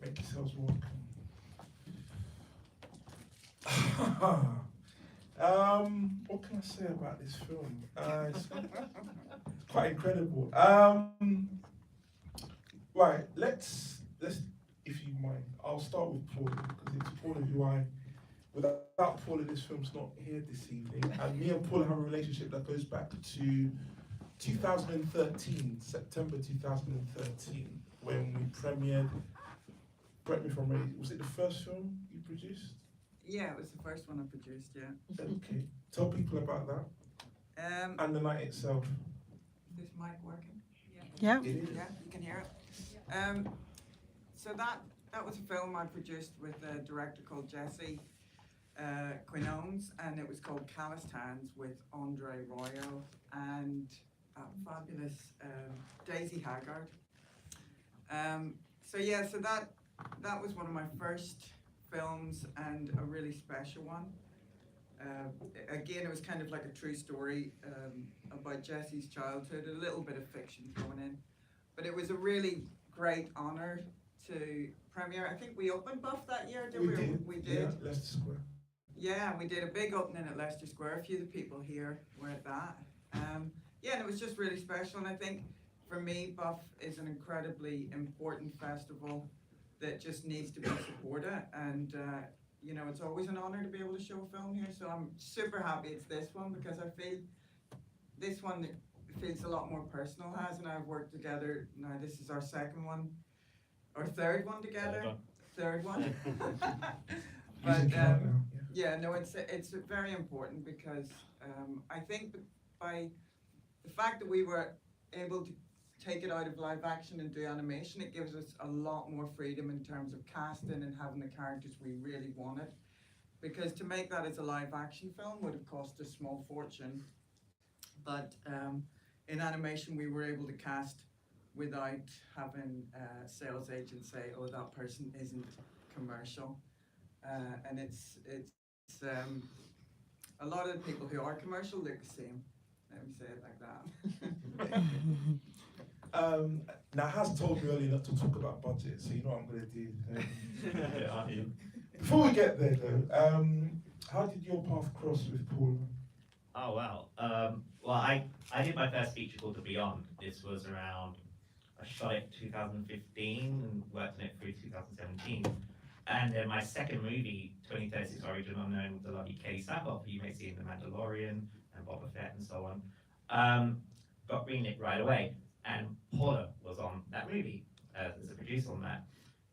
Make yourselves welcome. What can I say about this film? It's quite incredible. Right, let's, if you mind, I'll start with Paula because it's Paula who without Paula, this film's not here this evening. And me and Paula have a relationship that goes back to 2013, September 2013, when we premiered. Correct me if I'm wrong. Was it the first film you produced? Yeah, it was the first one I produced, yeah. Okay. Tell people about that and the night itself. Is this mic working? Yeah. It is. Yeah, you can hear it. So that was a film I produced with a director called Jesse Quinones, and it was called Calloused Hands with Andre Royo and fabulous Daisy Haggard. So that was one of my first films and a really special one. Again, it was kind of like a true story about Jesse's childhood, a little bit of fiction thrown in. But it was a really great honour to premiere. I think we opened Buff that year, didn't we? We did. Yeah, Leicester Square. Yeah, we did a big opening at Leicester Square. A few of the people here were at that. Yeah, and it was just really special. And I think for me, Buff is an incredibly important festival that just needs to be supported. And you know, it's always an honour to be able to show a film here. So I'm super happy it's this one because I feel this one feels a lot more personal. Has and I've worked together. Now this is our second one, or third one together. Third one. But yeah, no, it's very important because I think by the fact that we were able to take it out of live action and do animation, it gives us a lot more freedom in terms of casting and having the characters we really wanted. Because to make that as a live action film would have cost a small fortune. But in animation, we were able to cast without having sales agents say, "Oh, that person isn't commercial," and it's a lot of the people who are commercial look the same. Let me say it like that. Now, Has told me earlier not to talk about budget, so you know what I'm going to do. Before we get there, though, how did your path cross with Paula? Oh, wow. Well, I did my first feature called The Beyond. This was around, I shot it 2015 and worked on it through 2017. And then my second movie, 2036 Origin Unknown, with the lovely Kelly Sackhoff, who you may see in The Mandalorian and Boba Fett and so on, got greenlit right away. And Paula was on that movie as a producer on that.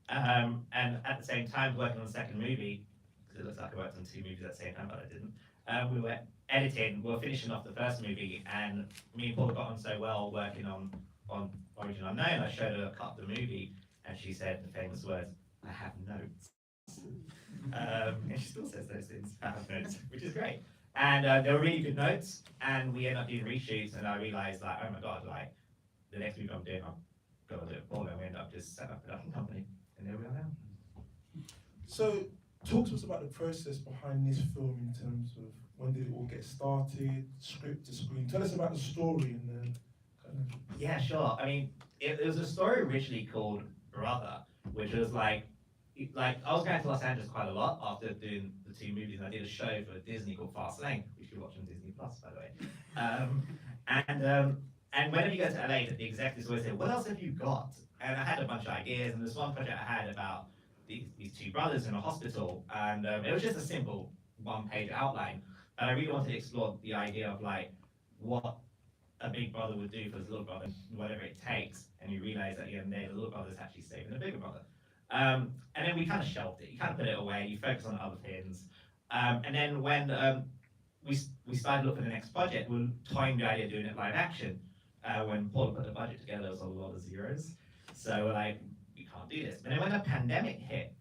And at the same time, working on the second movie, because it looks like I worked on two movies at the same time, but I didn't. We were editing, we were finishing off the first movie, and me and Paula got on so well working on Origin Unknown. I showed her a cut of the movie, and she said the famous words, "I have notes." And she still says those things, "I have notes," which is great. And they were really good notes, and we ended up doing reshoots, and I realized, like, oh my god, like, the next movie I'm doing, I'm gonna do it for them. We end up just setting up a production company, and there we are now. So, talk to us about the process behind this film in terms of when did it all get started, script to screen. Tell us about the story and then kind of. Yeah, sure. I mean, it was a story originally called Brother, which was like I was going to Los Angeles quite a lot after doing the two movies, and I did a show for Disney called Fast Lane, which you can watch on Disney Plus, by the way. And whenever you go to LA, the executives always say, "What else have you got?" And I had a bunch of ideas, and there's one project I had about these two brothers in a hospital, and it was just a simple one-page outline. And I really wanted to explore the idea of like what a big brother would do for his little brother, whatever it takes. And you realize at the end of the day, the little brother's actually saving the bigger brother. And then we kind of shelved it. You kind of put it away. You focus on other things. And then when we started looking at the next project, we were toying the idea of doing it live action. When Paula put the budget together, there was a lot of zeros. So we're like, we can't do this. But then when the pandemic hit,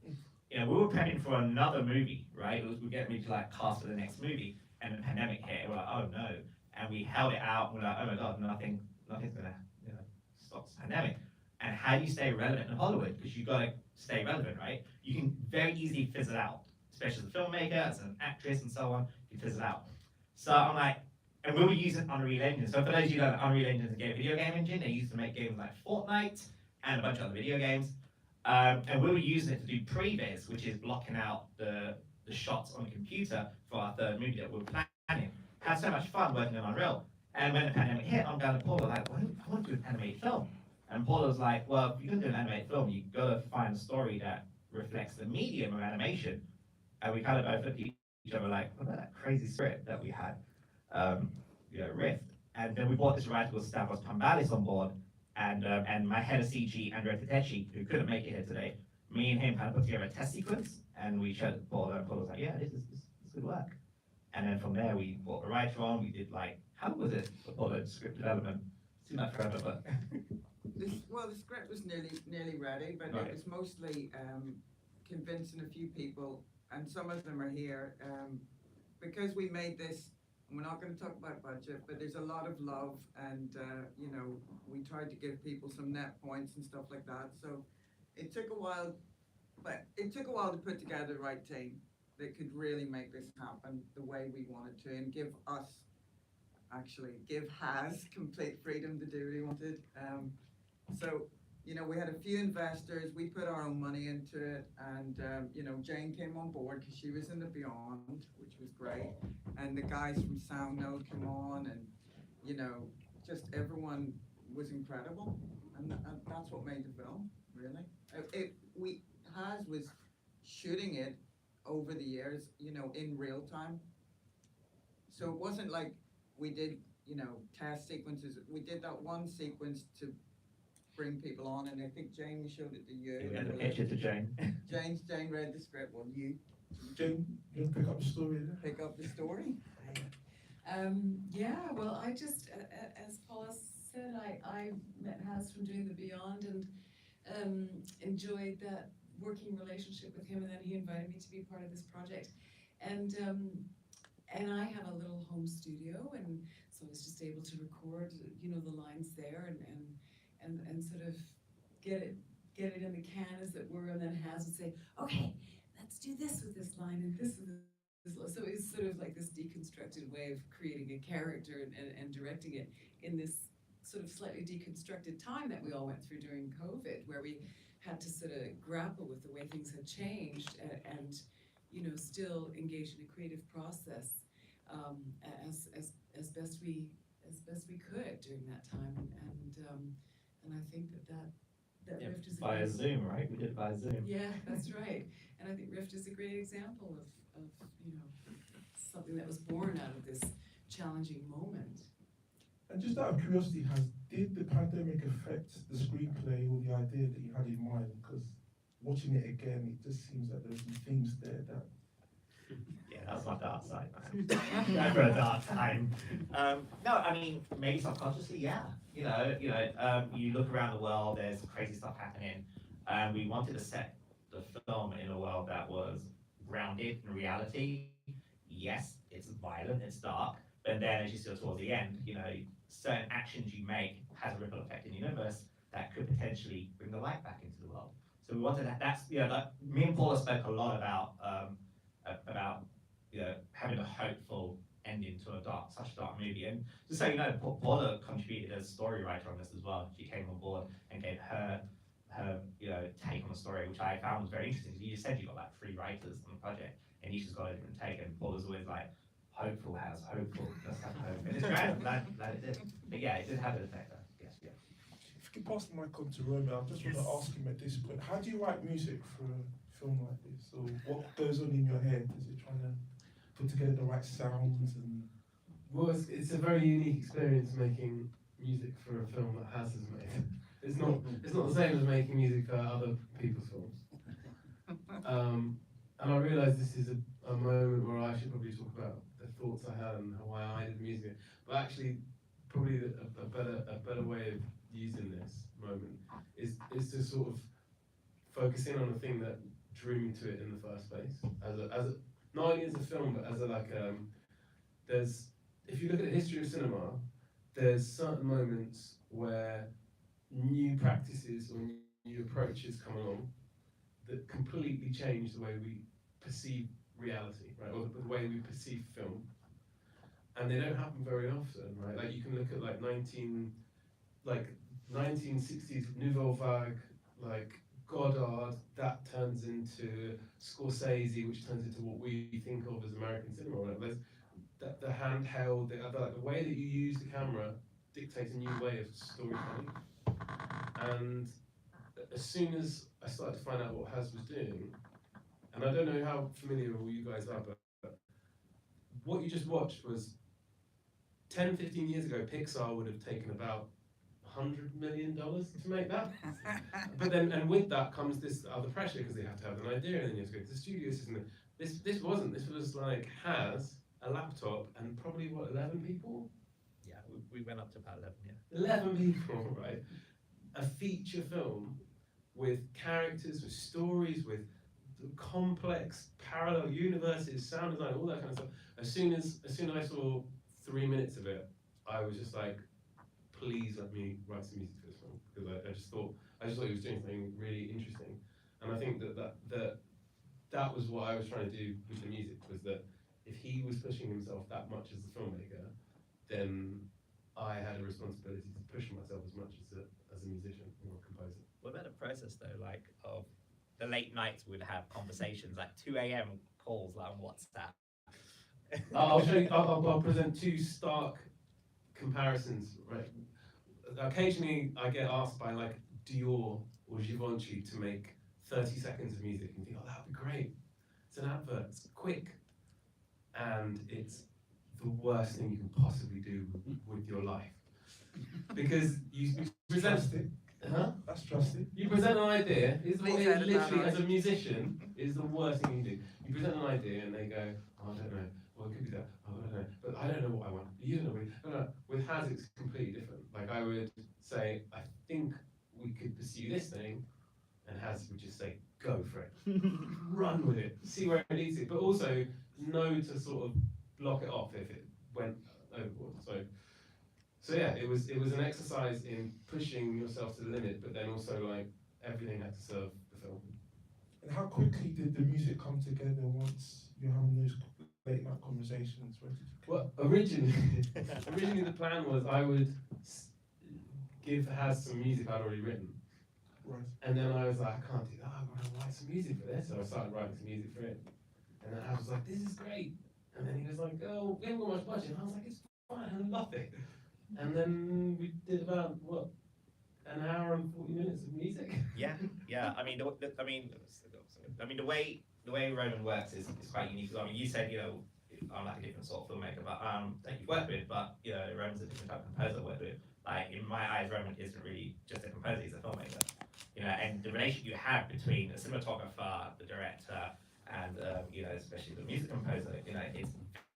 you know, we were prepping for another movie, right? We were getting ready to like cast for the next movie, and the pandemic hit. And we're like, oh no. And we held it out. And we're like, oh my god, nothing's gonna, you know, stop this pandemic. And how do you stay relevant in Hollywood? Because you gotta stay relevant, right? You can very easily fizzle out, especially as a filmmaker, as an actress, and so on. You fizzle out. So I'm like, and we were using Unreal Engine. So for those of you that know, Unreal Engine is a video game engine. They used to make games like Fortnite and a bunch of other video games. And we were using it to do previs, which is blocking out the shots on the computer for our third movie that we were planning. Had so much fun working on Unreal. And when the pandemic hit, I'm down to Paula like, well, I want to do an animated film. And Paula was like, well, if you're going to do an animated film, you've got to find a story that reflects the medium of animation. And we kind of both looked at each other like, what about that crazy script that we had, Rift. And then we brought this writer called Stavros Pambalis on board, and my head of CG, Andrea Tedeschi, who couldn't make it here today. Me and him kind of put together a test sequence, and we showed it to Paula, and Paula was like, yeah, this could work. And then from there, we brought the writer on, we did like, how was it for Paula, script development? Seemed like forever, but. The script was nearly ready, but Right. it was mostly convincing a few people, and some of them are here, because we made this, and we're not gonna talk about budget, but there's a lot of love, and, we tried to give people some net points and stuff like that, so it took a while, but it took a while to put together the right team that could really make this happen the way we wanted to, and give Has complete freedom to do what he wanted. So, we had a few investors, we put our own money into it, and, Jane came on board because she was in the Beyond, which was great. And the guys from SoundNode came on, and, just everyone was incredible. And that's what made the film, really. Has was shooting it over the years, in real time. So it wasn't like we did, test sequences. We did that one sequence to bring people on, and I think Jane, we showed it to you. We had to pitch it to Jane. Jane read the script. Well, you Jane, you pick up the story there? pick up the story. Yeah, well, I just, as Paula said, I met Has from doing the Beyond and enjoyed that working relationship with him, and then he invited me to be part of this project. And I have a little home studio, and so I was just able to record, the lines there and sort of get it in the can, as it were, and then Has would say, okay, let's do this with this line and this with this. So it's sort of like this deconstructed way of creating a character and directing it in this sort of slightly deconstructed time that we all went through during COVID, where we had to sort of grapple with the way things had changed and still engage in a creative process as best we could during that time, and I think that Yeah, Rift is via Zoom, right? We did it via Zoom. Yeah, that's right. And I think Rift is a great example of something that was born out of this challenging moment. And just out of curiosity, did the pandemic affect the screenplay or the idea that you had in mind? Because watching it again, it just seems like there's some themes there that. Yeah, that's my dark side. Never a dark time. No, I mean, maybe subconsciously, yeah. You look around the world, there's crazy stuff happening. We wanted to set the film in a world that was grounded in reality. Yes, it's violent, it's dark, but then as you see towards the end, certain actions you make has a ripple effect in the universe that could potentially bring the light back into the world. So we wanted that. That's me and Paula spoke a lot about having a hopeful ending to such a dark movie. And just so you know, Paula contributed as a story writer on this as well. She came on board and gave her take on the story, which I found was very interesting. You just said you got like 3 writers on the project, and each has got a different take. And Paula's always like, hopeful, let's have hope. And it's great. I'm glad it did. But yeah, it did have an effect. Yes, yeah. If you could pass the mic on to Romeo, I just want to ask him at this point, how do you write music for a film like this? Or what goes on in your head? Is it trying to put together the right sounds and? Well, it's a very unique experience making music for a film that Has made. It's not the same as making music for other people's films. And I realise this is a moment where I should probably talk about the thoughts I had and why I did music. But actually, probably a better way of using this moment is to sort of focus in on the thing that drew me to it in the first place. Not only as a film, but as if you look at the history of cinema, there's certain moments where new practices or new approaches come along that completely change the way we perceive reality, right, or the way we perceive film, and they don't happen very often, right? Like you can look at 1960s Nouvelle Vague, like Goddard, that turns into Scorsese, which turns into what we think of as American cinema. Or whatever. There's the handheld, the way that you use the camera dictates a new way of storytelling. And as soon as I started to find out what Haz was doing, and I don't know how familiar all you guys are, but what you just watched was 10, 15 years ago, Pixar would have taken about $100 million to make that. But then, and with that comes this other pressure because they have to have an idea and then you have to go to the studio system. This was like Haz, a laptop, and probably what, 11 people? Yeah, we went up to about 11, yeah. 11 people, right? A feature film with characters, with stories, with complex parallel universes, sound design, all that kind of stuff. As soon as I saw 3 minutes of it, I was just like, please let me write some music for this film, because I just thought he was doing something really interesting. And I think that was what I was trying to do with the music, was that if he was pushing himself that much as a filmmaker, then I had a responsibility to push myself as much as a musician or a composer. What about the process though, like of the late nights we'd have conversations, like 2 a.m. calls like on WhatsApp? I'll show you. I'll present two stark comparisons. Right. Occasionally, I get asked by like Dior or Givenchy to make 30 seconds of music, and you think, oh, that'd be great. It's an advert. It's quick, and it's the worst thing you can possibly do with your life, because you present. Trusting. Huh? That's trusting. You present an idea. Please edit that Literally, out. as a musician, is the worst thing you can do. You present an idea, and they go, oh, I don't know. Well, it could be that. Oh, I don't know. But I don't know what I want. You don't know what you, no. With Haz, it's completely different. Like, I would say, I think we could pursue this thing, and Haz would just say, go for it. Run with it. See where it leads it. But also, know to sort of block it off if it went overboard. So yeah, it was an exercise in pushing yourself to the limit, but then also like everything had to serve the film. And how quickly did the music come together once you're having those late night conversations? When did you Well, originally the plan was I would give Haz some music I'd already written, Right. and then I was like, I can't do that. I'm gonna write some music for this, so I started writing some music for it. And then Haz was like, this is great. And then he was like, oh, we haven't got much budget. And I was like, it's fine, I love it. And then we did about what, an hour and 40 minutes of music. Yeah. I mean, the way Roman works is quite unique. I mean, you said, you know, I'm like a different sort of filmmaker, but that you've worked with, but you know, Roman's a different type of composer I worked with. Like in my eyes, Roman isn't really just a composer; he's a filmmaker. You know, and the relationship you have between a cinematographer, the director, and you know, especially the music composer, you know, it's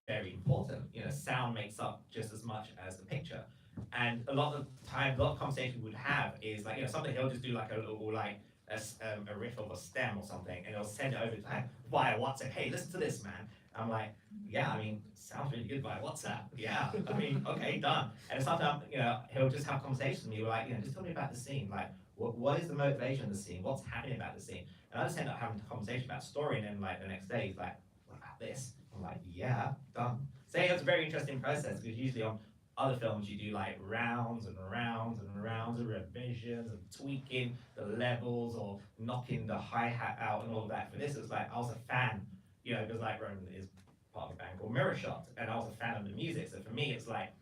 very important. You know, sound makes up just as much as the picture. And a lot of the time, a lot of conversation we would have is like, you know, something he'll just do like a little like a riff of a stem or something, and he'll send it over to like, via WhatsApp. Hey, listen to this, man. I'm like, yeah, I mean, sounds really good via WhatsApp. Yeah, I mean, okay, done. And sometimes, you know, he'll just have conversations with me, like, you know, just tell me about the scene. Like, what is the motivation of the scene? What's happening about the scene? And I just end up having a conversation about story, and then like the next day he's like, what about this? I'm like, yeah, done. So it was a very interesting process, because usually on other films you do like rounds and rounds and rounds of revisions and tweaking the levels or knocking the hi-hat out and all of that. For this, it was like I was a fan, you know, because like Roman is part of a band called Mirror Shot, and I was a fan of the music. So for me, it's like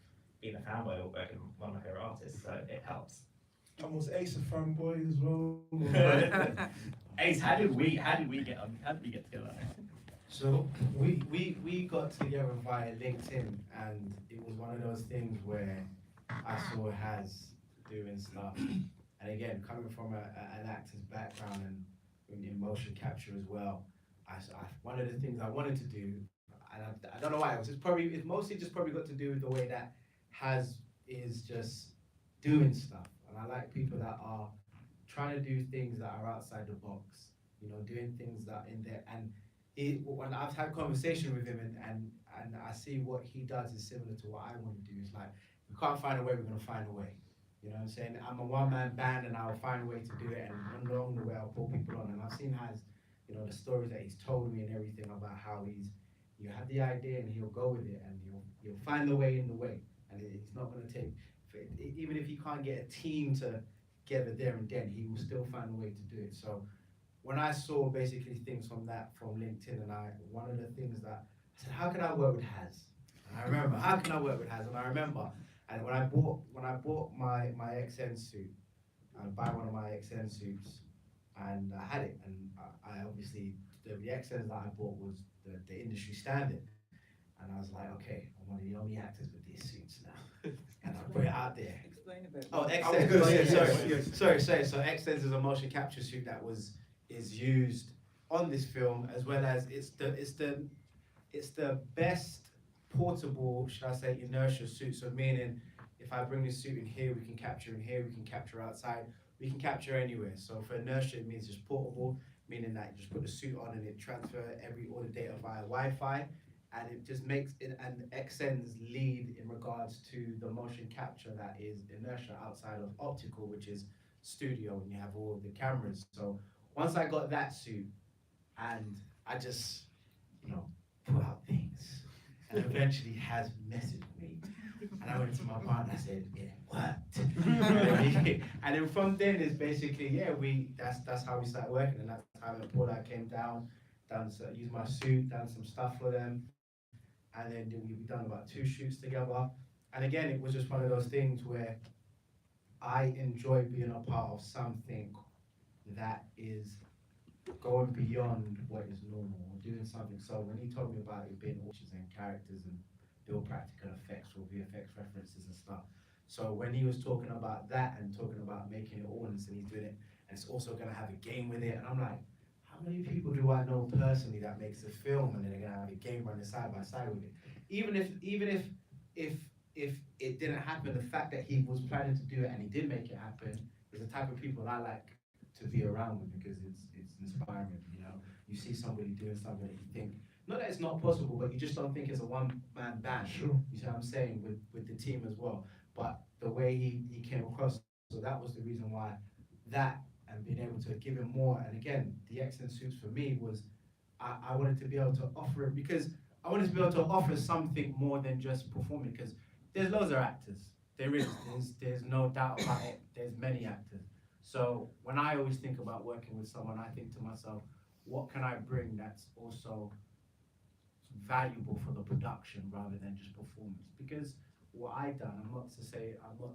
being a fanboy or working with one of my favorite artists. So it helps. And was Ace a fanboy as well? Ace, how did we get together? So we got together via LinkedIn, and it was one of those things where I saw Haz doing stuff, and again, coming from an actor's background and in motion capture as well, I one of the things I wanted to do, and I don't know why, it's mostly just probably got to do with the way that Haz is just doing stuff, and I like people that are trying to do things that are outside the box, you know, doing things that in there. And when I've had conversation with him and I see what he does is similar to what I want to do. It's like, we can't find a way, we're gonna find a way. You know what I'm saying? I'm a one-man band and I'll find a way to do it, and along the way I'll pull people on. And I've seen Haz, you know, the stories that he's told me and everything about how you have the idea and he'll go with it, and he'll find the way in the way. And he's not gonna take, even if he can't get a team to together there and then, he will still find a way to do it. So when I saw basically things from LinkedIn, and one of the things that I said, how can I work with Haz? And I remember, how can I work with Haz? And I remember, and when I bought my XN suit, I buy one of my XN suits, and I had it, and I obviously, the XNs that I bought was the industry standard. And I was like, okay, I'm one of the only actors with these suits now. And I put it out there. Explain a bit. Oh, I was XNs, gonna say, sorry. So XNs is a motion capture suit that is used on this film, as well as it's the best portable, should I say, inertia suit. So meaning, if I bring this suit in here, we can capture in here, we can capture outside, we can capture anywhere. So for inertia, it means it's portable, meaning that you just put the suit on and it transfer all the data via Wi-Fi, and it just makes it, and XN's lead in regards to the motion capture that is inertia outside of optical, which is studio, and you have all the cameras. So once I got that suit, and I just, put out things, and eventually Haz messaged me, and I went to my partner, I said, yeah, what? And then from then it's basically, that's how we started working, and that's how Paula came down, used my suit, done some stuff for them, and then we've done about 2 shoots together. And again, it was just one of those things where I enjoy being a part of something that is going beyond what is normal, or doing something. So when he told me about it being orchards and characters and build practical effects or VFX references and stuff. So when he was talking about that and talking about making it audience, and he's doing it, and it's also gonna have a game with it, and I'm like, how many people do I know personally that makes a film and then they're gonna have a game running side by side with it? Even if it didn't happen, the fact that he was planning to do it and he did make it happen is the type of people I like to be around with, because it's inspiring. You see somebody doing something that you think, not that it's not possible, but you just don't think it's a one-man band. Sure. You see what I'm saying, with the team as well. But the way he came across, so that was the reason why that, and being able to give him more. And again, the XN suits for me was, I wanted to be able to offer it, because I wanted to be able to offer something more than just performing, because there's loads of actors. There's no doubt about it. There's many actors. So when I always think about working with someone, I think to myself, what can I bring that's also valuable for the production rather than just performance? Because what I done, I'm not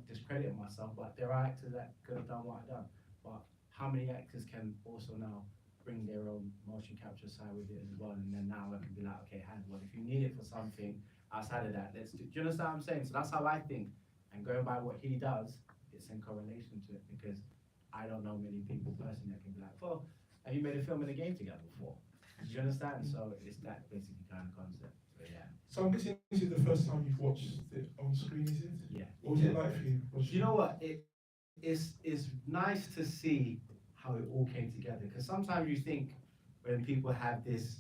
discrediting myself, but there are actors that could have done what I done. But how many actors can also now bring their own motion capture side with it as well? And then now I can be like, okay, well, if you need it for something outside of that, let's do. Do you understand what I'm saying? So that's how I think. And going by what he does, it's in correlation to it, because I don't know many people personally that can be like, well, have you made a film and a game together before? Do you understand? So it's that basically kind of concept. So yeah. So I'm guessing this is the first time you've watched it on screen, is it? Yeah. What was it like for you? You know what? It's nice to see how it all came together, because sometimes you think when people have this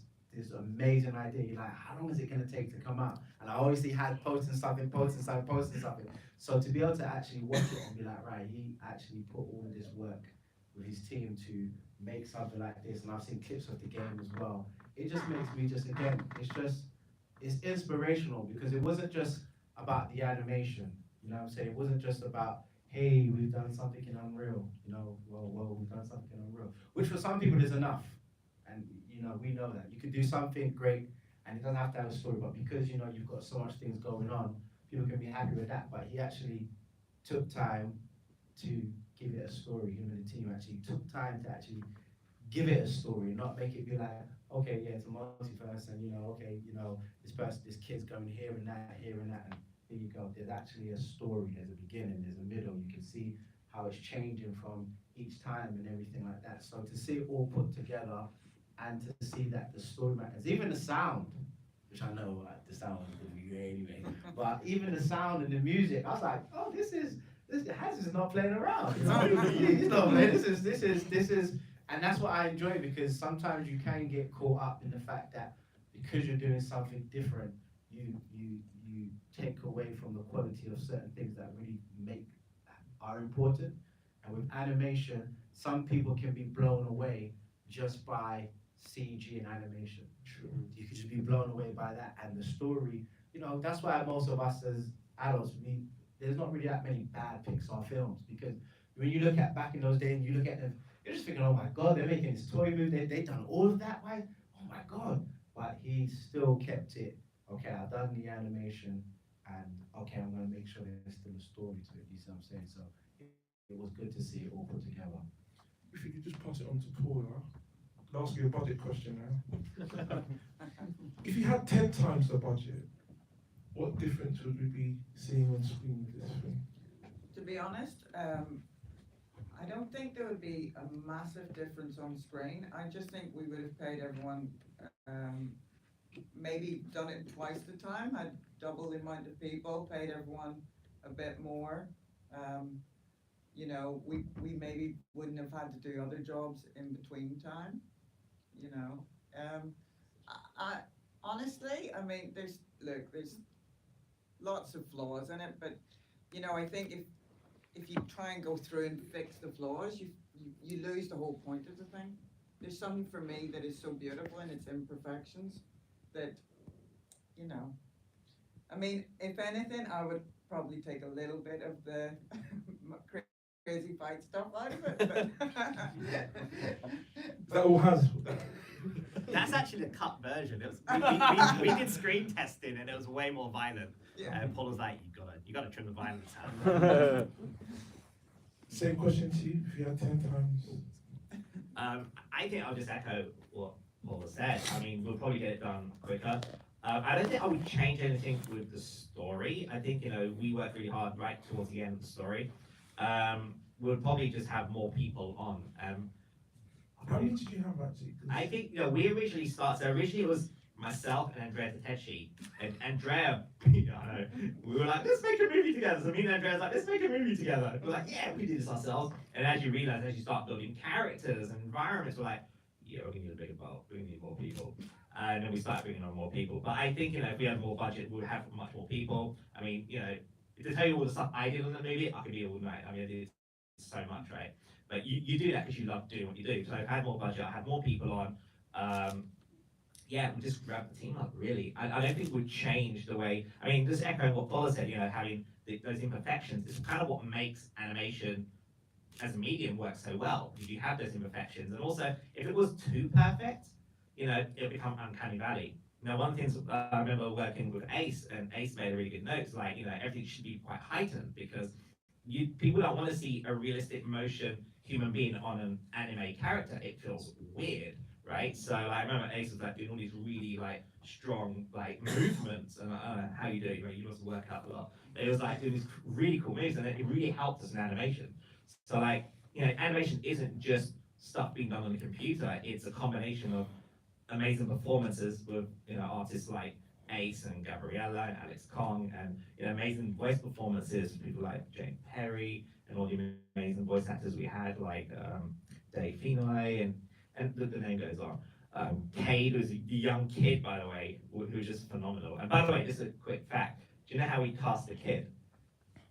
amazing idea, you're like, how long is it going to take to come out? And I always see Haz posting something. So to be able to actually watch it and be like, right, he actually put all of this work with his team to make something like this, and I've seen clips of the game as well. It just makes me again, it's inspirational, because it wasn't just about the animation, you know what I'm saying? It wasn't just about, hey, we've done something in Unreal, well, we've done something in Unreal, which for some people is enough. And, we know that. You could do something great, and it doesn't have to have a story, but because, you've got so much things going on, people can be happy with that. But he actually took time to give it a story. Him and the team actually took time to actually give it a story, not make it be like, okay, yeah, it's a multiverse, and this kid's going here and that, and here you go. There's actually a story. There's a beginning, there's a middle. You can see how it's changing from each time and everything like that. So to see it all put together, and to see that the story matters, even the sound, which I know the sound was going to be great anyway, but even the sound and the music, I was like, oh, this Haz is not playing around. He's not playing. This is, and that's what I enjoy, because sometimes you can get caught up in the fact that because you're doing something different, you take away from the quality of certain things that really are important. And with animation, some people can be blown away just by CG and animation. True. You could just be blown away by that, and the story. That's why most of us as adults, there's not really that many bad Pixar films, because when you look at back in those days, you look at them, you're just thinking, oh my God, they're making this toy movie, they done all of that, why? Oh my God. But he still kept it, okay, I've done the animation, and okay, I'm gonna make sure there's still a story to it, you see what I'm saying? So it was good to see it all put together. If you could just pass it on to Paula. I'll ask you a budget question now. If you had 10 times the budget, what difference would we be seeing on screen with this film? To be honest, I don't think there would be a massive difference on screen. I just think we would have paid everyone, maybe done it twice the time, had double the amount of people, paid everyone a bit more. You know, we maybe wouldn't have had to do other jobs in between time, you know. I honestly, I mean, there's lots of flaws in it, but, you know, I think if you try and go through and fix the flaws, you lose the whole point of the thing. There's something for me that is so beautiful in its imperfections that, you know, I mean, if anything, I would probably take a little bit of the crazy fight stuff out of it. That all has. That's actually the cut version. It was, we did screen testing and it was way more violent. Yeah. And Paul was like, you gotta trim the violence out. Same question to you, if you had 10 times. I think I'll just echo what Paul said. I mean, we'll probably get it done quicker. I don't think I would change anything with the story. I think, you know, we worked really hard right towards the end of the story. We'll probably just have more people on. How many did you have actually? 'Cause I think, you know, we originally started, so originally it was myself and Andrea Tatechi. And Andrea, you know, we were like, let's make a movie together. So me and Andrea was like, let's make a movie together. We're like, yeah, we do this ourselves. And as you realize, as you start building characters and environments, we're like, yeah, we're gonna need a bigger boat, we need more people. And then we started bringing on more people. But I think, you know, if we had more budget, we would have much more people. I mean, you know, to tell you all the stuff I did on the movie, I could be all night. I mean, I did so much, right? But you do that because you love doing what you do. So I've had more budget, I had more people on. Yeah, we just grabbed the team up, really. I don't think we'd change the way, I mean, just echoing what Paula said, you know, having those imperfections is kind of what makes animation as a medium work so well. You have those imperfections. And also, if it was too perfect, you know, it would become uncanny valley. Now, one of the things I remember working with Ace, and Ace made a really good note, like, you know, everything should be quite heightened because people don't want to see a realistic motion human being on an anime character. It feels weird, right? So I remember Ace was like doing all these really like strong like movements, and I don't know how you do it, right? You must work out a lot. But it was like doing these really cool moves, and it really helped us in animation. So like, you know, animation isn't just stuff being done on the computer. It's a combination of amazing performances with, you know, artists like Ace and Gabriella and Alex Kong, and, you know, amazing voice performances from people like Jane Perry and all the amazing voice actors we had, like Dave Fenoy, and the name goes on. Cade was a young kid, by the way, who was just phenomenal. And by the way, just a quick fact, do you know how we cast the kid?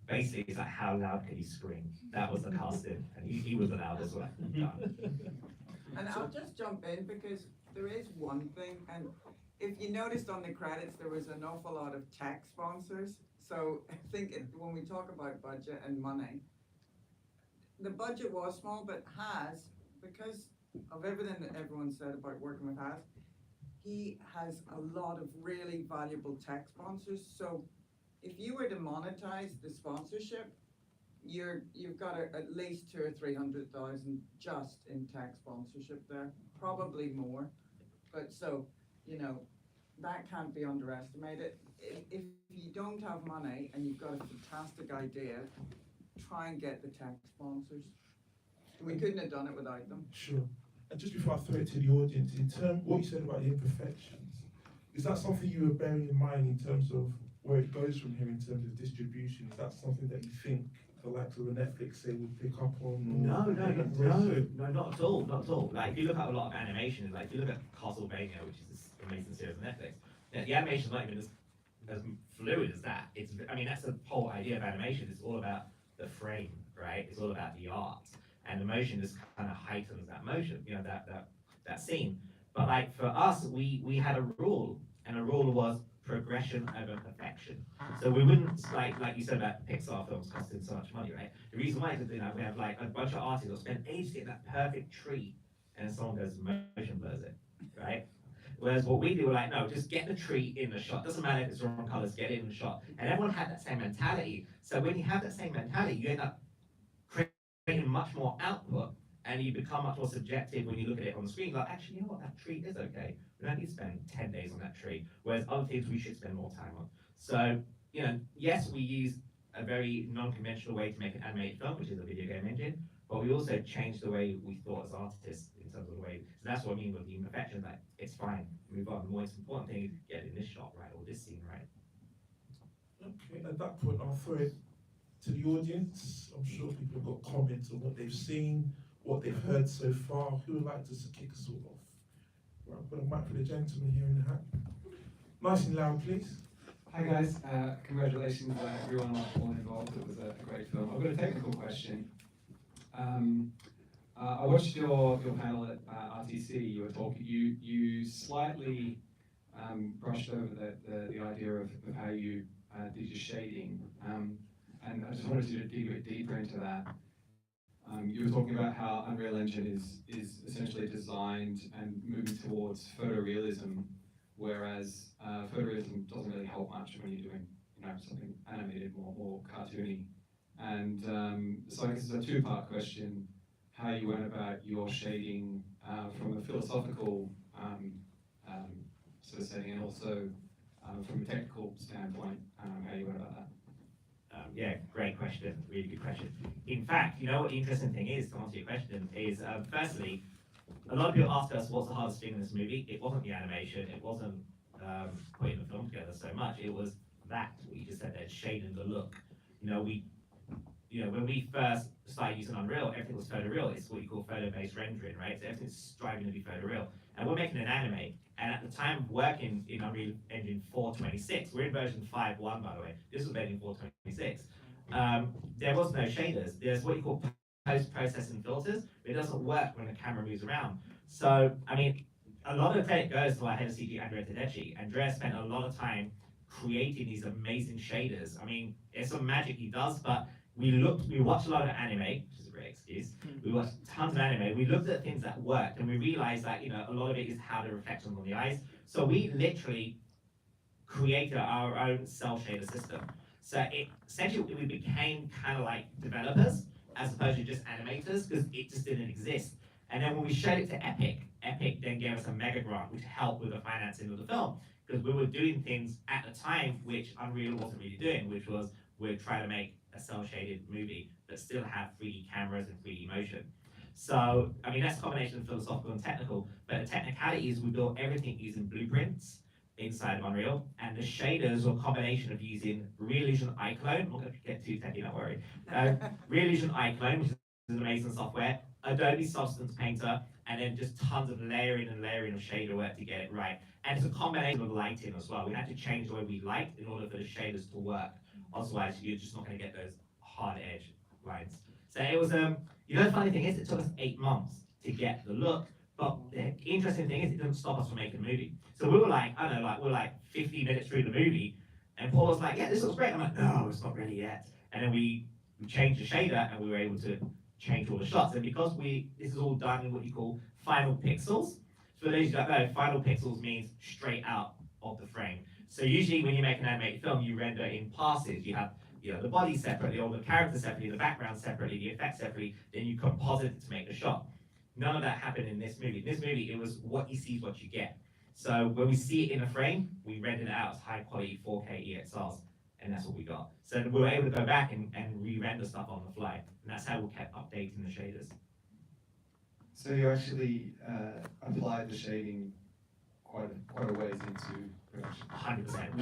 Basically, it's like, how loud could he scream? That was the casting, and he was the loudest one. And I'll just jump in because there is one thing, and if you noticed on the credits, there was an awful lot of tech sponsors. So I think when we talk about budget and money, the budget was small, but Has, because of everything that everyone said about working with Has, he has a lot of really valuable tech sponsors. So if you were to monetize the sponsorship, you've got at least 200,000 or 300,000 just in tech sponsorship there, probably more. But so, you know, that can't be underestimated. If you don't have money and you've got a fantastic idea, try and get the tech sponsors. We couldn't have done it without them. Sure. And just before I throw it to the audience, in terms what you said about the imperfections, is that something you were bearing in mind in terms of where it goes from here in terms of distribution? Is that something that you think the likes of a Netflix say would pick up on? No, not at all, not at all. Like, if you look at a lot of animation, like, if you look at Castlevania, which is this amazing series on Netflix, the animation's not even as fluid as that. I mean, that's the whole idea of animation. It's all about the frame, right? It's all about the art. And the motion just kind of heightens that motion, you know, that scene. But like, for us, we had a rule, and the rule was progression over perfection. So we wouldn't, like you said about Pixar films costing so much money, right? The reason why is that, we have like a bunch of artists who spend ages getting that perfect tree, and then someone goes and motion blurs it, right? Whereas what we do, we're like, no, just get the tree in the shot. Doesn't matter if it's the wrong colors, get it in the shot. And everyone had that same mentality. So when you have that same mentality, you end up creating much more output, and you become much more subjective when you look at it on the screen. Like, actually, you know what, that tree is okay. We don't need to spend 10 days on that tree. Whereas other things we should spend more time on. So, yes, we use a very non-conventional way to make an animated film, which is a video game engine, but we also changed the way we thought as artists in terms of the way. So that's what I mean with the imperfection. Like, it's fine, move on. The most important thing is getting this shot right or this scene right. Okay, at that point, I'll throw it to the audience. I'm sure people have got comments on what they've seen, what they've heard so far. Who would like to kick us all off? Right, I've got a mic for the gentleman here in the hat. Nice and loud, please. Hi guys, congratulations everyone all involved. It was a great film. I've got a technical question. I watched your panel at RTC. You were talking. You slightly brushed over the idea of how you did your shading, and I just wanted to dig a bit deeper into that. You were talking about how Unreal Engine is essentially designed and moving towards photorealism, whereas photorealism doesn't really help much when you're doing something animated, more cartoony. And so I guess it's a two-part question: how you went about your shading from a philosophical sort of setting, and also from a technical standpoint, how you went about that. Yeah, great question, really good question. In fact, what the interesting thing is, to answer your question, is firstly, a lot of people ask us what's the hardest thing in this movie. It wasn't the animation, it wasn't putting the film together so much, it was that, what you just said there, shading the look. When we first started using Unreal, everything was photoreal. It's what you call photo-based rendering, right? So everything's striving to be photoreal. And we're making an anime, and at the time of working in Unreal Engine 4.26, we're in version 5.1 by the way, this was made in 4.26, there was no shaders. There's what you call post-processing filters, but it doesn't work when the camera moves around. So, a lot of the credit goes to our head of CG, Andrea Tedeschi. Andrea spent a lot of time creating these amazing shaders. It's some magic he does, but we watched a lot of anime, which is a great excuse. We watched tons of anime. We looked at things that worked, and we realized that a lot of it is how the reflections on the eyes. So we literally created our own cell shader system. So essentially we became kind of like developers as opposed to just animators, because it just didn't exist. And then when we showed it to Epic, Epic then gave us a mega grant, which helped with the financing of the film, because we were doing things at the time which Unreal wasn't really doing, which was we're trying to make a cel-shaded movie that still have 3D cameras and 3D motion. So, that's a combination of philosophical and technical, but the technicality is we built everything using blueprints inside of Unreal, and the shaders were a combination of using Reallusion iClone. I'm not going to get too techy, don't worry. Reallusion iClone, which is an amazing software, Adobe Substance Painter, and then just tons of layering and layering of shader work to get it right. And it's a combination of lighting as well. We had to change the way we light in order for the shaders to work. Otherwise, you're just not going to get those hard edge lines. So it was, the funny thing is, it took us 8 months to get the look, but the interesting thing is, it didn't stop us from making a movie. So we were we're 50 minutes through the movie, and Paul was like, yeah, this looks great. I'm like, no, it's not ready yet. And then we changed the shader, and we were able to change all the shots. And because this is all done in what you call final pixels. For those who don't know, final pixels means straight out of the frame. So usually when you make an animated film, you render in passes. You have the body separately, or the character separately, the background separately, the effects separately, then you composite it to make the shot. None of that happened in this movie. In this movie, it was what you see is what you get. So when we see it in a frame, we rendered it out as high quality 4K EXRs, and that's what we got. So we were able to go back and re-render stuff on the fly, and that's how we kept updating the shaders. So you actually applied the shading quite a ways into production. 100%.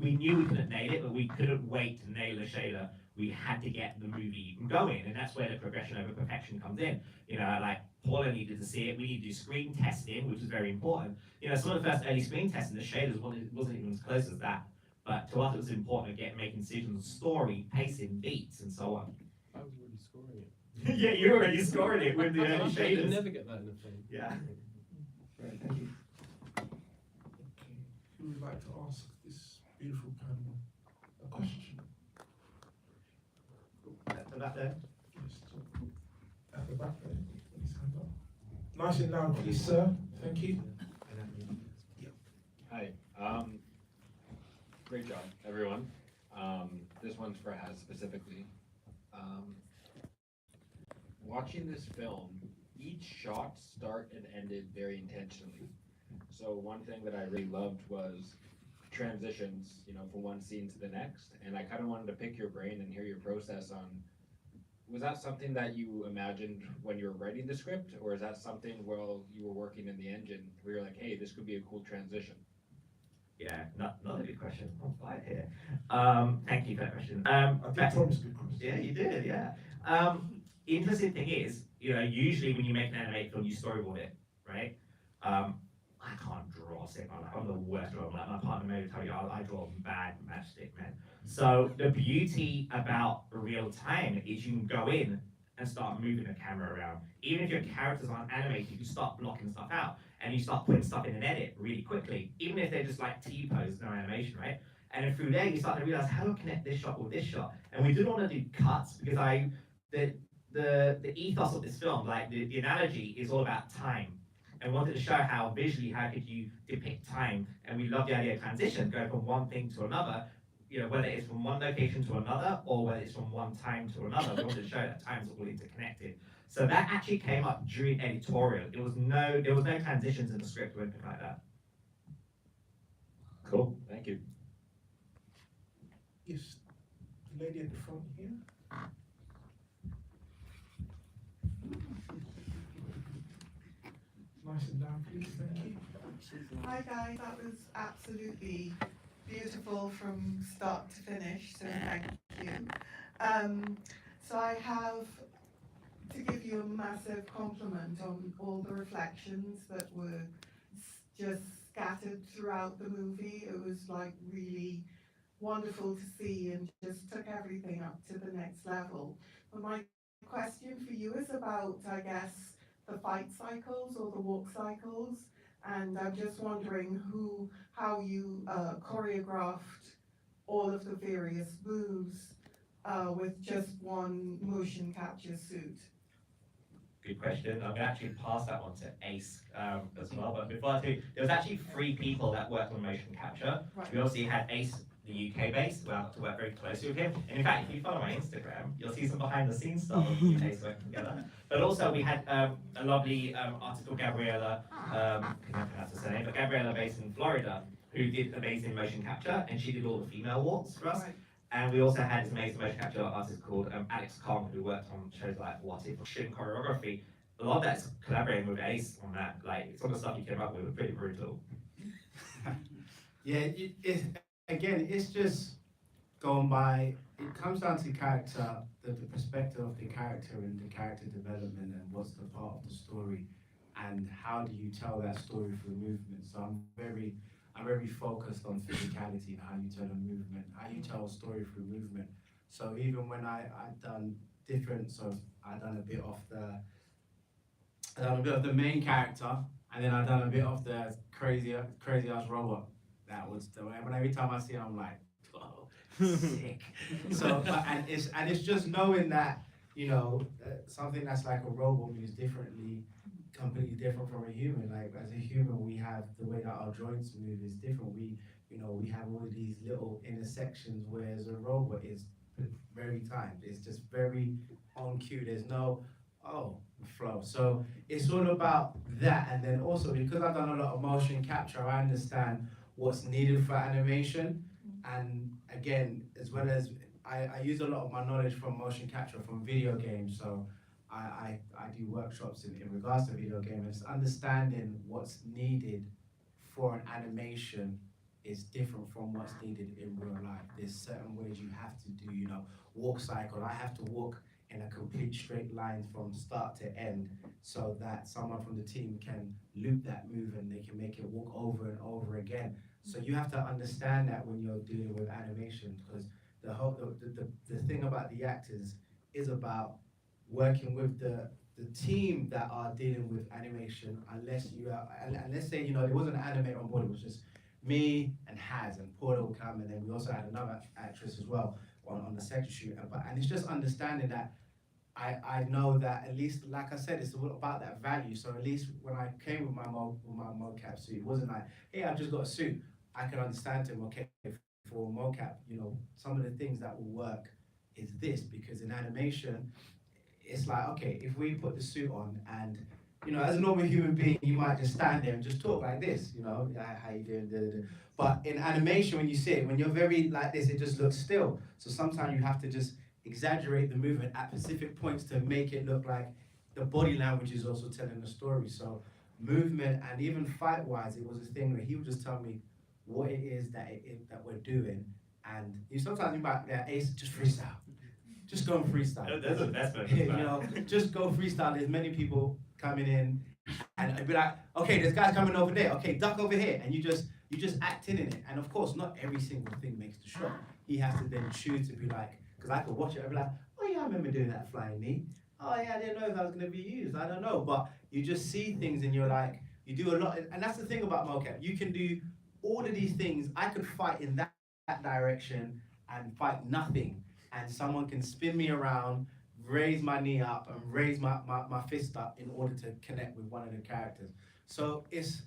We knew we couldn't nail it, but we couldn't wait to nail the shader. We had to get the movie going, and that's where the progression over perfection comes in. Paula needed to see it. We needed to do screen testing, which is very important. Some of the first early screen testing, the shaders wasn't even as close as that. But to us, it was important to making decisions on story, pacing, beats, and so on. I was already scoring it. Yeah, you were already scoring it with the early You shaders. never get that in a film. Yeah. Right, thank you. Okay. who would like to ask this beautiful panel a question? At the back there. Yes, at the back there. Please hand up. Nice and loud, please, sir. Thank you. Hi, great job, everyone. This one's for Haz specifically. Watching this film, each shot start and ended very intentionally. So one thing that I really loved was transitions, you know, from one scene to the next. And I kind of wanted to pick your brain and hear your process on, was that something that you imagined when you were writing the script? Or is that something while you were working in the engine where you're like, hey, this could be a cool transition? Yeah, another good question. I'm fine here. Thank you for that question. I did promise good question. Yeah, you did, yeah. Interesting thing is, you know, usually when you make an animated film, you storyboard it, right? I can't draw stick, I'm the worst drawer. Like my partner may tell you, I draw bad matchstick, man. So the beauty about real time is you can go in and start moving the camera around. Even if your characters aren't animated, you start blocking stuff out and you start putting stuff in an edit really quickly, even if they're just like T-pose, no animation, right? And then through there, you start to realize how do I connect this shot with this shot? And we didn't want to do cuts because the ethos of this film, like the analogy is all about time. And we wanted to show how visually, how could you depict time? And we love the idea of transition, going from one thing to another, you know, whether it's from one location to another or whether it's from one time to another. We wanted to show that time's all interconnected. So that actually came up during editorial. There was no transitions in the script or anything like that. Cool, thank you. Yes, the lady at the front here. Nice and loud, please. Thank you. Hi guys, that was absolutely beautiful from start to finish, so thank you. So I have to give you a massive compliment on all the reflections that were just scattered throughout the movie. It was like really wonderful to see and just took everything up to the next level. But my question for you is about, I guess, the fight cycles or the walk cycles, and I'm just wondering how you choreographed all of the various moves with just one motion capture suit. Good question. I'm going to actually pass that one to Ace as well. But before I do, there was actually 3 people that worked on motion capture. Right. We obviously had Ace, the UK base, where I got to work very closely with him. And in fact, if you follow my Instagram, you'll see some behind the scenes stuff of the Ace working together. But also we had a lovely artist called Gabriella, I can't pronounce her name, but Gabriella based in Florida, who did amazing motion capture, and she did all the female walks for us. Right. And we also had this amazing motion capture artist called Alex Kong, who worked on shows like What If, Shin Choreography. A lot of that's collaborating with Ace on that. Like, some of the stuff you came up with was pretty brutal. Yeah, it's just going by, it comes down to character, the perspective of the character and the character development and what's the part of the story and how do you tell that story through movement. So I'm very focused on physicality and how you tell a movement, how you tell a story through movement. So even when I done different, so I done a bit of the main character, and then I done a bit of the crazy ass robot. That was the way. When every time I see it, I'm like, oh, sick. So, and it's just knowing that, you know, something that's like a robot moves differently, completely different from a human. Like as a human, we have the way that our joints move is different. We have all these little intersections, whereas a robot is very timed. It's just very on cue. There's no flow. So it's all about that. And then also because I've done a lot of motion capture, I understand what's needed for animation. And again, as well as I use a lot of my knowledge from motion capture from video games. So I do workshops in regards to video games. Understanding what's needed for an animation is different from what's needed in real life. There's certain ways you have to do, you know, walk cycle. I have to walk in a complete straight line from start to end so that someone from the team can loop that move and they can make it walk over and over again. So you have to understand that when you're dealing with animation, because the thing about the actors is about working with the team that are dealing with animation. Unless say, you know, there wasn't an animator on board, it was just me and Haz and Paula will come, and then we also had another actress as well on the second shoot. And it's just understanding that I know that, at least, like I said, it's all about that value. So at least when I came with my mocap suit, it wasn't like, hey, I've just got a suit. I can understand to him, okay, for mocap, you know, some of the things that will work is this, because in animation, it's like, okay, if we put the suit on and, you know, as a normal human being, you might just stand there and just talk like this, you know, how you doing, da, da, da. But in animation, when you see it, when you're very like this, it just looks still. So sometimes you have to just exaggerate the movement at specific points to make it look like the body language is also telling the story. So movement, and even fight-wise, it was a thing where he would just tell me what it is that we're doing. And sometimes you might, Ace, just freestyle. Just go and freestyle. That's the best one. You know, just go freestyle. There's many people coming in, and I'd be like, okay, this guy's coming over there. Okay, duck over here, and you just acting in it. And of course, not every single thing makes the shot. He has to then choose to be like, because I could watch it, I'd be like, oh yeah, I remember doing that flying knee. Oh yeah, I didn't know if that was gonna be used. I don't know, but you just see things and you're like, you do a lot, and that's the thing about mocap. You can do all of these things. I could fight in that direction and fight nothing, and someone can spin me around, raise my knee up and raise my fist up in order to connect with one of the characters. So it's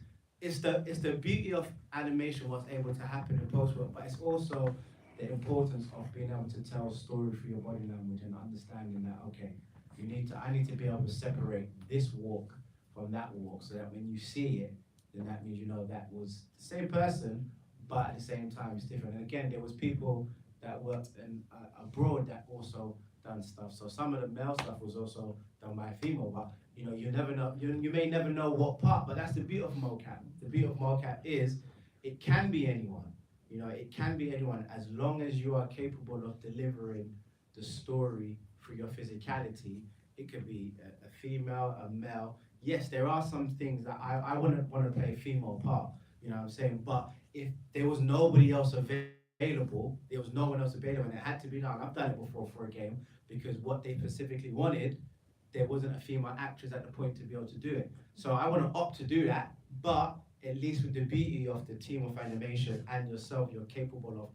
the beauty of animation, what's able to happen in post-work, but it's also the importance of being able to tell a story through your body language and understanding that, okay, I need to be able to separate this walk from that walk, so that when you see it, then that means you know that was the same person, but at the same time it's different. And again, there was people that worked abroad that also done stuff. So some of the male stuff was also done by a female, but you know, you never know. You may never know what part, but that's the beauty of mocap. The beauty of mocap is it can be anyone. You know, it can be anyone as long as you are capable of delivering the story through your physicality. It could be a female, a male. Yes, there are some things that I wouldn't want to play a female part, you know what I'm saying? But if there was nobody else available, there was no one else available, and it had to be done. I've done it before for a game, because what they specifically wanted, there wasn't a female actress at the point to be able to do it. So I want to opt to do that, but at least with the beauty of the team of animation and yourself, you're capable of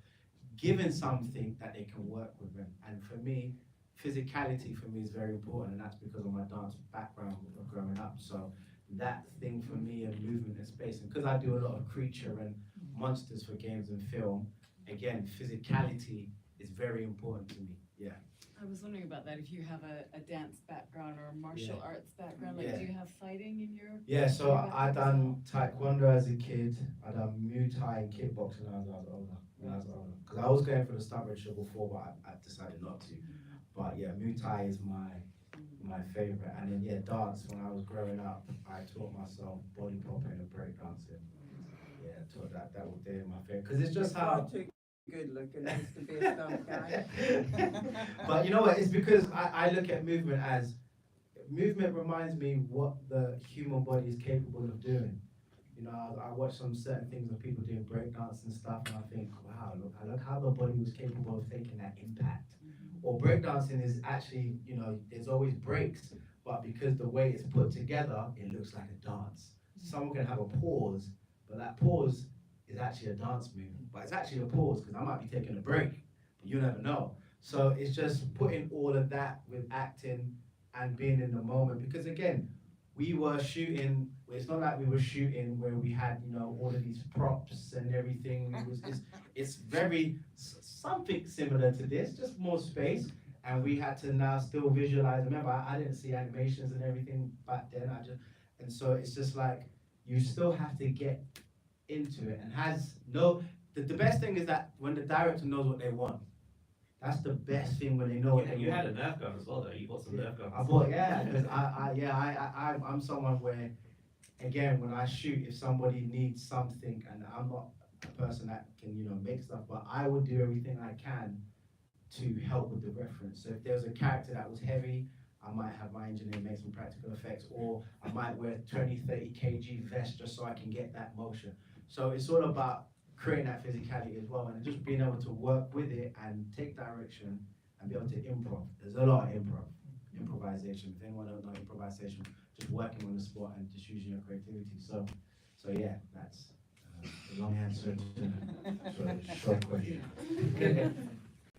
giving something that they can work with. And for me, physicality for me is very important, and that's because of my dance background of growing up. So that thing for me of movement and space, and because I do a lot of creature and monsters for games and film, again, physicality is very important to me. Yeah. I was wondering about that, if you have a dance background or a martial arts background, like do you have fighting in your? Yeah, so I done taekwondo as a kid, I done Muay Thai and kickboxing when I was older. Because I was going for the stunt ratio before, but I decided not to. But yeah, Muay Thai is my favorite. And then yeah, dance, when I was growing up, I taught myself body popping and break dancing. Yeah, I taught that was there my favorite. Because it's just how... Good looking, used to be a stunt guy. But you know what, it's because I look at movement as, movement reminds me what the human body is capable of doing. You know, I watch some certain things of people doing breakdance and stuff, and I think, wow, look how the body was capable of taking that impact. Or breakdancing is actually, you know, there's always breaks, but because the way it's put together, it looks like a dance. Someone can have a pause, but that pause is actually a dance move, but it's actually a pause because I might be taking a break, but you never know. So it's just putting all of that with acting and being in the moment, because again, we were shooting, it's not like we were shooting where we had, you know, all of these props and everything. It's very something similar to this, just more space, and we had to now still visualize. Remember, I didn't see animations and everything back then. And so it's just like, you still have to get into it, and the best thing is that when the director knows what they want, that's the best thing, when they know what they want. You had a Nerf gun as well, though. You bought some Nerf guns. I bought, yeah, because I'm someone where, again, when I shoot, if somebody needs something, and I'm not a person that can, you know, make stuff, but I would do everything I can to help with the reference. So if there was a character that was heavy, I might have my engineer make some practical effects, or I might wear 20, 30 kg vest just so I can get that motion. So it's all about creating that physicality as well, and just being able to work with it and take direction and be able to improv. There's a lot of improvisation. If anyone don't know improvisation, just working on the spot and just using your creativity. So yeah, that's a long answer to a short question.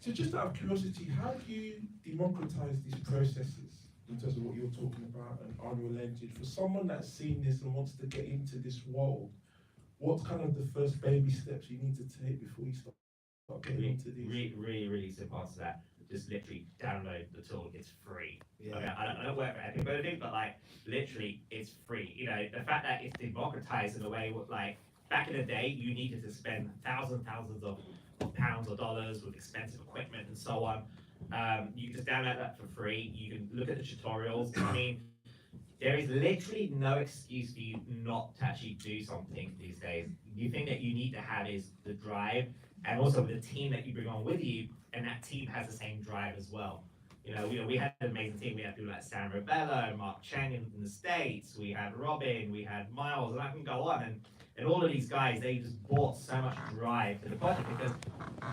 So just out of curiosity, how do you democratize these processes in terms of what you're talking about and Unreal Engine? For someone that's seen this and wants to get into this world, what's kind of the first baby steps you need to take before you start getting into these? Really simple answer to that. Just literally download the tool. It's free. Yeah. Okay, I don't work for everybody, but like literally, it's free. You know, the fact that it's democratized in a way, like back in the day, you needed to spend thousands of pounds or dollars with expensive equipment and so on. You can just download that for free. You can look at the tutorials. I mean, there is literally no excuse for you not to actually do something these days. The thing that you need to have is the drive, and also the team that you bring on with you, and that team has the same drive as well. You know, we had an amazing team. We had people like Sam Robello, Mark Cheng in the States. We had Robin, we had Miles, and I can go on. And all of these guys, they just brought so much drive to the project because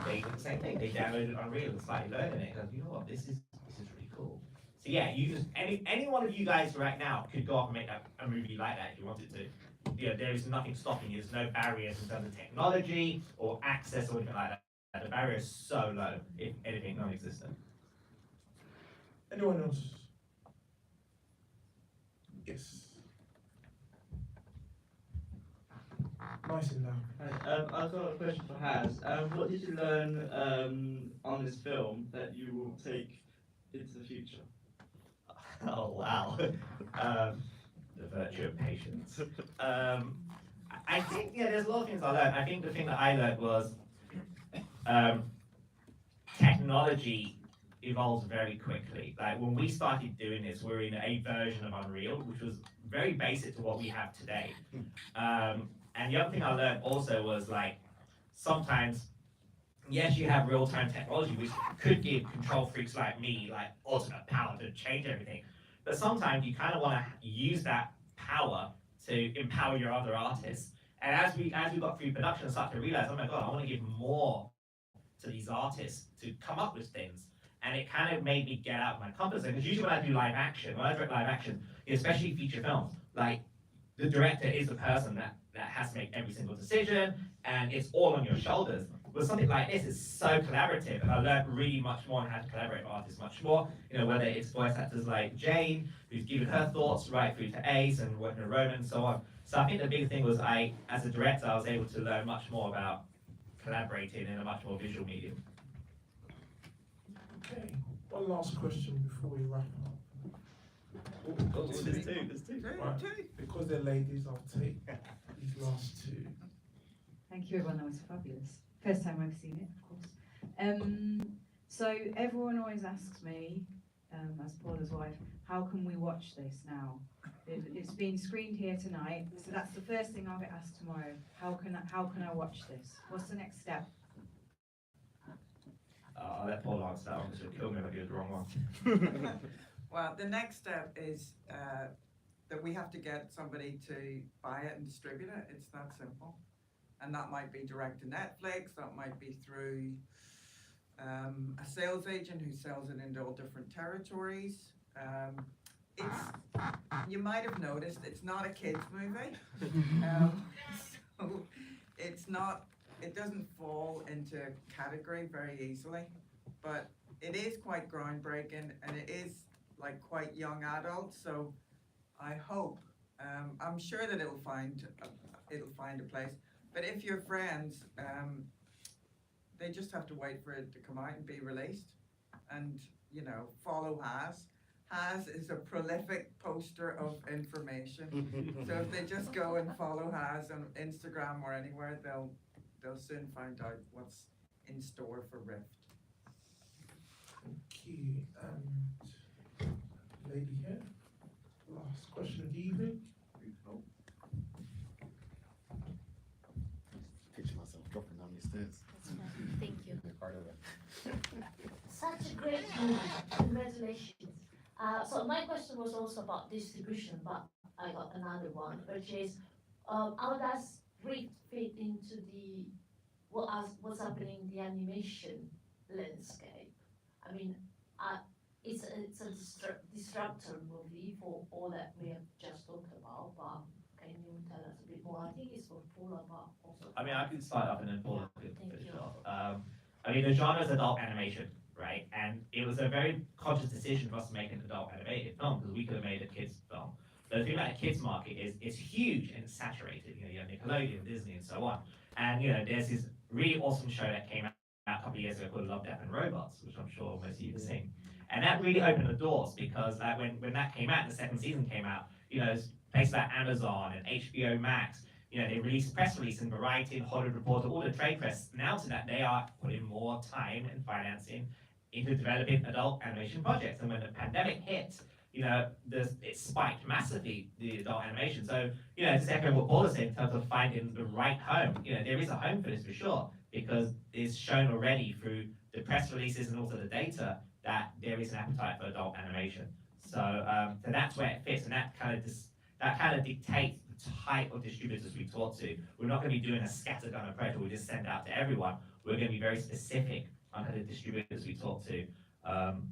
they did the same thing. They downloaded Unreal and started learning it. And you know what, this is really cool. So yeah, you just any one of you guys right now could go off and make a movie like that if you wanted to. You know, there is nothing stopping you. There's no barriers in terms of technology or access or anything like that. The barrier is so low, if anything, non-existent. Anyone else? Yes. Nice and loud. I've got a question for Haz. What did you learn on this film that you will take into the future? Oh wow. The virtue of patience. I think there's a lot of things I learned. I think the thing that I learned was technology evolves very quickly. Like when we started doing this, we were in a version of Unreal, which was very basic to what we have today. And the other thing I learned also was like sometimes, yes, you have real-time technology, which could give control freaks like me like ultimate power to change everything. But sometimes you kind of want to use that power to empower your other artists. And as we got through production and started to realize, oh my God, I want to give more to these artists to come up with things. And it kind of made me get out of my comfort zone. Because usually when I do live action, when I direct live action, especially feature films, like the director is the person that has to make every single decision, and it's all on your shoulders. But something like this is so collaborative, and I learned really much more on how to collaborate with artists much more. You know, whether it's voice actors like Jane, who's given her thoughts right through to Ace and working with Roman and so on. So I think the big thing was as a director, I was able to learn much more about collaborating in a much more visual medium. Okay, one last question before we wrap up. There's two. Right, because they're ladies, I'll take these last two. Thank you, everyone. That was fabulous. First time I've seen it, of course. So everyone always asks me, as Paula's wife, how can we watch this now? It's been screened here tonight, so that's the first thing I'll get asked tomorrow. How can I watch this? What's the next step? I'll let Paul answer that one because you'll kill me if I do the wrong one. Well, the next step is that we have to get somebody to buy it and distribute it. It's that simple. And that might be direct to Netflix, that might be through a sales agent who sells it into all different territories. You might have noticed, it's not a kids movie. So it doesn't fall into a category very easily, but it is quite groundbreaking and it is like quite young adult, so I hope, I'm sure that it'll find a place. But if you're friends, they just have to wait for it to come out and be released, and you know, follow Haz. Haz is a prolific poster of information, so if they just go and follow Haz on Instagram or anywhere, they'll soon find out what's in store for Rift. Okay, and lady here, last question of the evening. Picture myself dropping down these stairs. Thank you. Part of it. Such a great movie. Congratulations. So my question was also about distribution, but I got another one, which is how does Rift fit into what's happening in the animation landscape? I mean, it's a disruptor movie for all that we have just talked about, but can you tell us a bit more? I think it's for Paula, but also mean, I could start off and then Paula could Thank finish you. off. I mean, the genre is adult animation, right? And it was a very conscious decision for us to make an adult animated film because we could have made a kids film. But the thing about the kids market is it's huge and it's saturated. You know, you have Nickelodeon, Disney, and so on. And you know, there's this really awesome show that came out a couple of years ago called Love, Death, and Robots, which I'm sure most of you have seen. And that really opened the doors because when that came out, the second season came out, you know, places like Amazon and HBO Max, you know, they released a press release in Variety and Hollywood Reporter, all the trade press announcing that they are putting more time and financing into developing adult animation projects. And when the pandemic hit, you know, it spiked massively, the adult animation. So, you know, to echo what Paula said in terms of finding the right home, you know, there is a home for this for sure, because it's shown already through the press releases and also the data that there is an appetite for adult animation. So, so that's where it fits, and that kind of dictates the type of distributors we talk to. We're not going to be doing a scattergun approach where we just send out to everyone. We're going to be very specific on the distributors we talk to.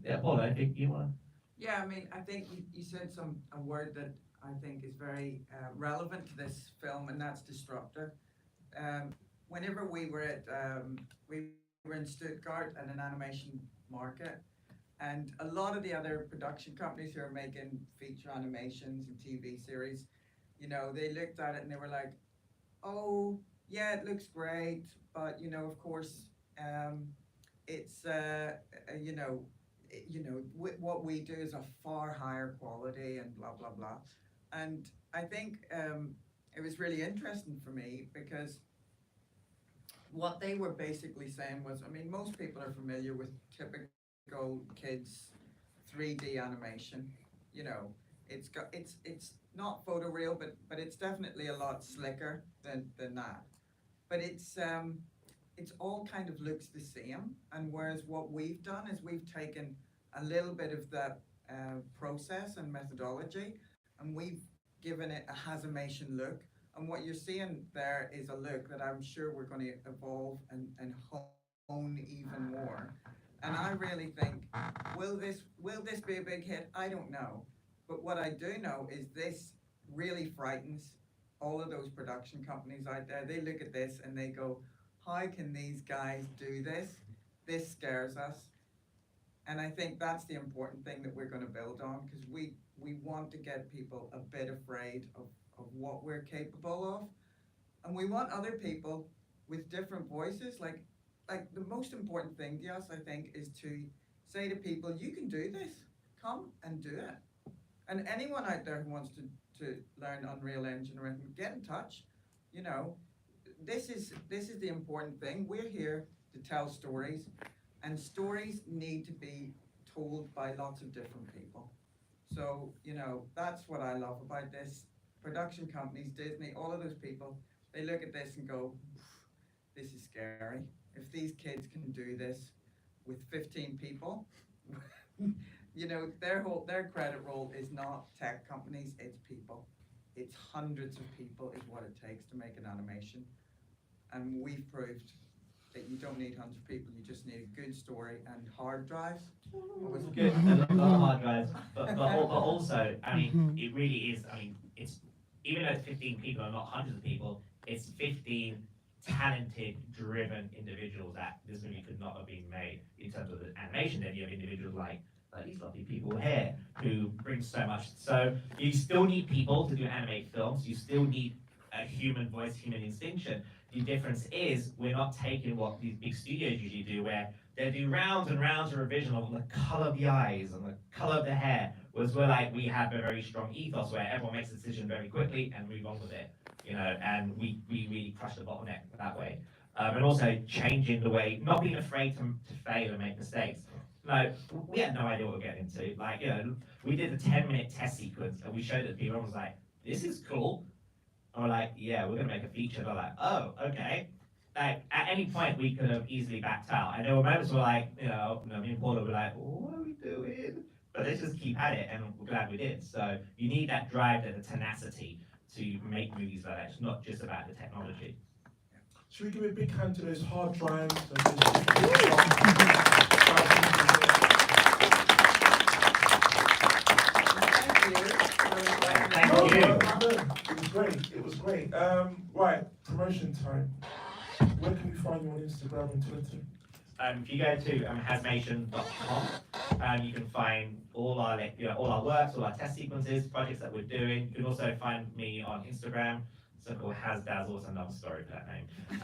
Yeah, Paula, I think you want to. Yeah, I mean, I think you said a word that I think is very relevant to this film, and that's disruptor. Whenever we were in Stuttgart at an animation market, and a lot of the other production companies who are making feature animations and TV series, you know, they looked at it and they were like, oh, yeah, it looks great, but, you know, of course, it's, what we do is a far higher quality and blah, blah, blah. And I think it was really interesting for me because what they were basically saying was, I mean, most people are familiar with typical kids 3D animation. You know, it's not photoreal, but it's definitely a lot slicker than that. But it's all kind of looks the same. And whereas what we've done is we've taken a little bit of that process and methodology, and we've given it a Hazimation look. And what you're seeing there is a look that I'm sure we're going to evolve and hone even more. And I really think, will this be a big hit? I don't know. But what I do know is this really frightens all of those production companies out there. They look at this and they go, how can these guys do this? This scares us. And I think that's the important thing that we're going to build on, because we want to get people a bit afraid of what we're capable of. And we want other people with different voices. Like the most important thing, yes, I think, is to say to people, you can do this. Come and do it. And anyone out there who wants to learn Unreal Engine or anything, get in touch. You know, this is the important thing. We're here to tell stories, and stories need to be told by lots of different people. So, you know, that's what I love about this. Production companies, Disney, all of those people, they look at this and go, this is scary. If these kids can do this with 15 people, you know, their credit roll is not tech companies, it's people. It's hundreds of people is what it takes to make an animation. And we've proved that you don't need hundreds of people, you just need a good story and hard drives. It's good, a lot of hard drives, but also, I mean, it really is, I mean, it's, even though it's 15 people and not hundreds of people, it's 15 talented, driven individuals that this movie could not have been made in terms of the animation. Then you have individuals like these lovely people here who bring so much. So you still need people to do animated films. You still need a human voice, human instinction. The difference is we're not taking what these big studios usually do, where they do rounds and rounds of revision of the color of the eyes and the color of the hair. Whereas we have a very strong ethos where everyone makes a decision very quickly and move on with it, you know, and we really crush the bottleneck that way. And also changing the way, not being afraid to fail and make mistakes. Like, we had no idea what we were getting into. Like, you know, we did a 10-minute test sequence and we showed it to people and was like, this is cool. And we're like, yeah, we're gonna make a feature. And they're like, oh, okay. Like, at any point we could have easily backed out. And there were moments where, like, you know, me and Paula were like, what are we doing? But let's just keep at it, and we're glad we did. So you need that drive and the tenacity to make movies like that. It's not just about the technology. Should we give a big hand to those hard drives? Thank you. It was great. It was great. Right, promotion time. where can we find you on Instagram and Twitter? If you go to hasmation.com, you can find all our all our works, all our test sequences, projects that we're doing. You can also find me on Instagram, so called Hasdazzle, it's another story for that name.